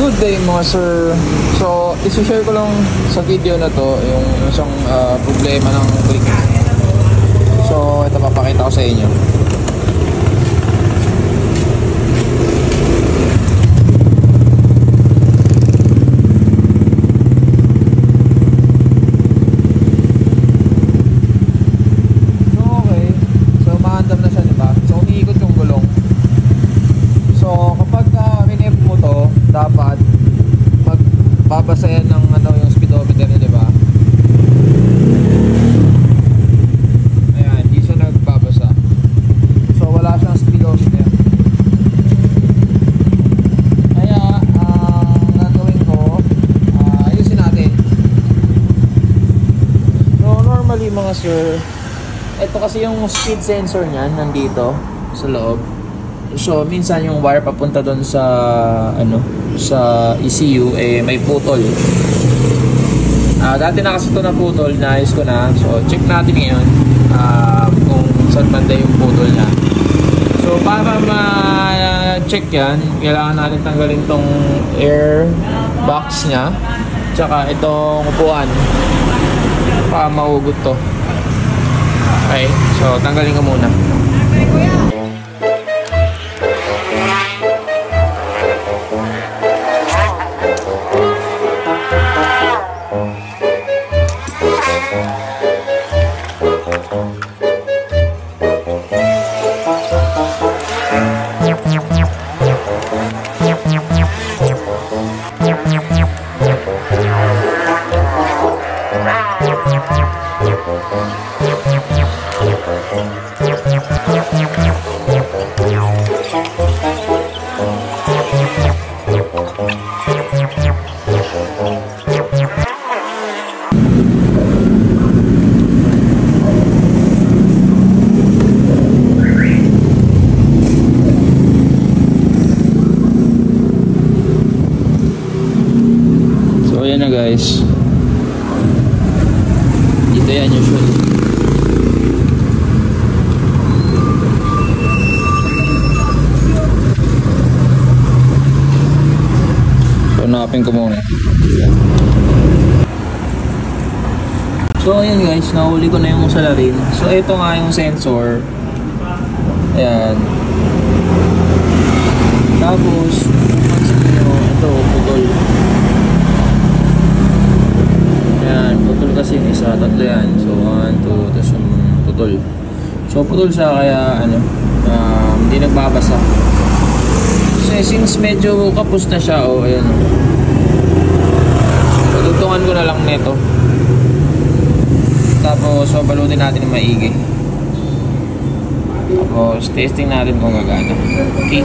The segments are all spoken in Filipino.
Good day mga sir. So, isi-share ko lang sa video na to yung isang problema ng click. So, ito papakita ko sa inyo. So, okay. So, maandam na siya, diba? So, umiikot yung gulong. So, kapag rinip mo to, dapat magbabasa yan ng yung speedometer niya, diba? Ayan, hindi siya nagbabasa. So, wala siyang speedometer. Kaya, ang gagawin ko, ayusin natin. So, normally mga sir, ito kasi yung speed sensor niyan, nandito sa loob. So, minsan yung wire papunta doon sa sa ECU may putol. Dati na kasi ito na putol, naayos ko na. So, check natin ngayon kung saan banda yung putol na. So, para ma-check yan, kailangan natin tanggalin tong air box nya, tsaka itong upuan para mahugot to. Okay, so tanggalin ko muna. So ayan na guys, dito yan usually. So hanapin ko muna. So ayan guys, nahuli ko na yung salarin. So ito nga yung sensor. Ayan. Tapos ito putol. Ayan, putol kasi yung isa, tatlo yan. So 1, 2, tapos yung putol. So putol siya kaya hindi nagbabasa. So since medyo kapos na siya, ayan. Tutungan ko na lang nito. Tapos babalutin natin ng maigi. Tapos testing natin kung gagana. Okay.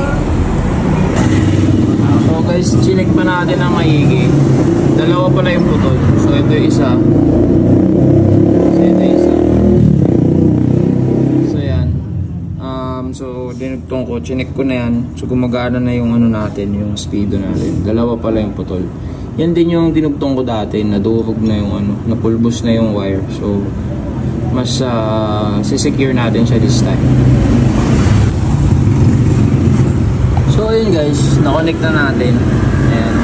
So guys, chinek pa natin ng maigi. Dalawa pala yung putol. So ito yung isa. So ito yung isa. So yan. So dinugtong ko, chinek ko na yan. So gumagana na yung natin, yung speedo natin. Dalawa pala yung putol. Yan din yung dinugtong ko dati, nadurog na yung napulbos na yung wire. So mas sisecure natin siya this time. So ayun guys, na-connect na natin. Ayan.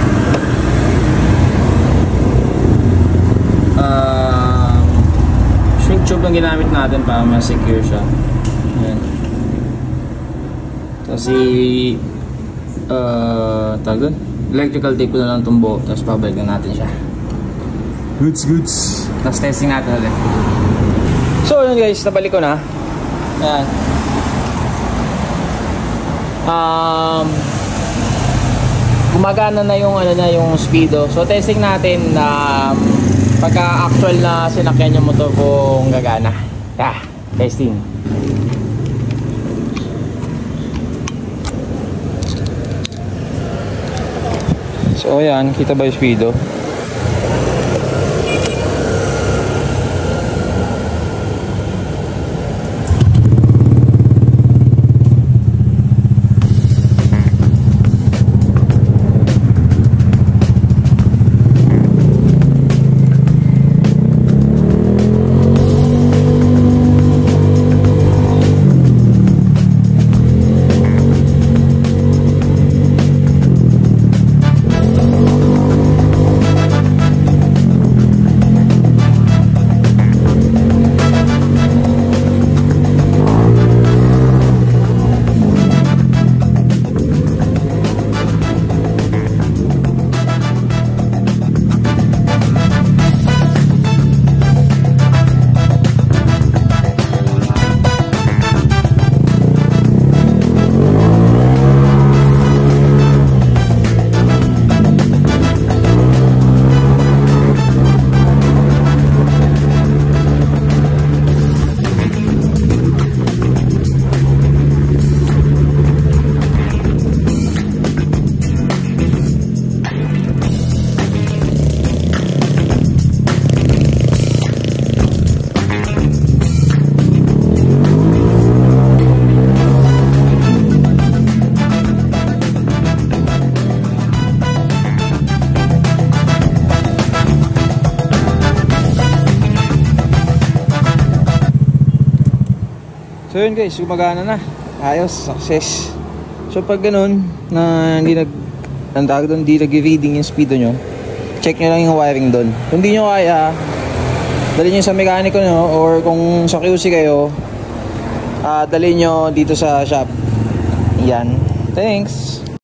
Shrink tube lang ginamit natin para ma-secure siya. Ayan. Kasi tagon, electrical tape ko na lang tumbo, tapos pabalik na natin siya. Goods. Tapos testing natin ulit. So yun guys, nabalik ko na. Ayan. Gumagana na yung yung speedo. So testing natin na pagka actual na sinakyan yung motor kung gagana. Testing. So ayan, kita ba yung speedo? So yun guys, gumagana na. Ayos, success. So pag ganun na hindi nag-reading yung speedo nyo, check nyo lang yung wiring doon. Kung hindi nyo kaya, dali nyo sa mekaniko nyo, or kung sa QC kayo, dali nyo dito sa shop. Yan. Thanks.